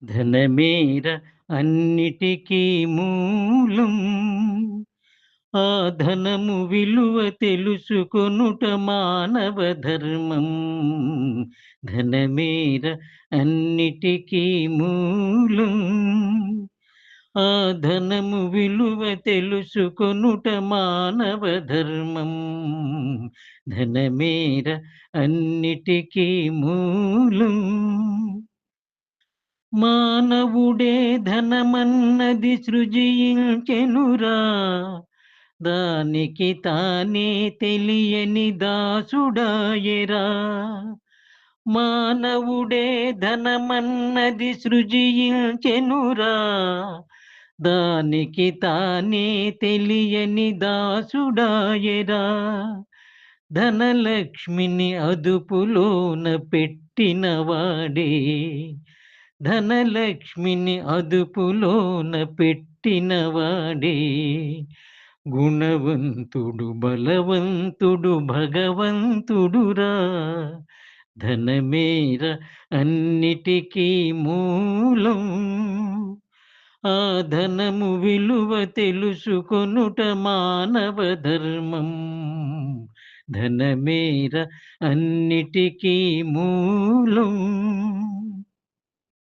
ధనమేర అన్నిటికీ మూలం. ఆ ధనము విలువ తెలుసుకొనుట మానవ ధర్మం. ధనమేర అన్నిటికీ మూలం. ఆ ధనము విలువ తెలుసుకొనుట మానవ ధర్మం. ధనమేర అన్నిటికీ మూలం. మానవుడే ధనమన్నది సృజించెనురా, దానికి తానే తెలియని దాసుడాయెరా. మానవుడే ధనమన్నది సృజించెనురా, దానికి తానే తెలియని దాసుడాయెరా. ధనలక్ష్మిని అదుపులోన పెట్టినవాడే, ధనలక్ష్మిని అదుపులోన పెట్టినవాడే, గుణవంతుడు బలవంతుడు భగవంతుడురా. ధనమేర అన్నిటికీ మూలం. ఆ ధనము విలువ తెలుసుకొనుట మానవ ధర్మం. ధనమేర అన్నిటికీ మూలం.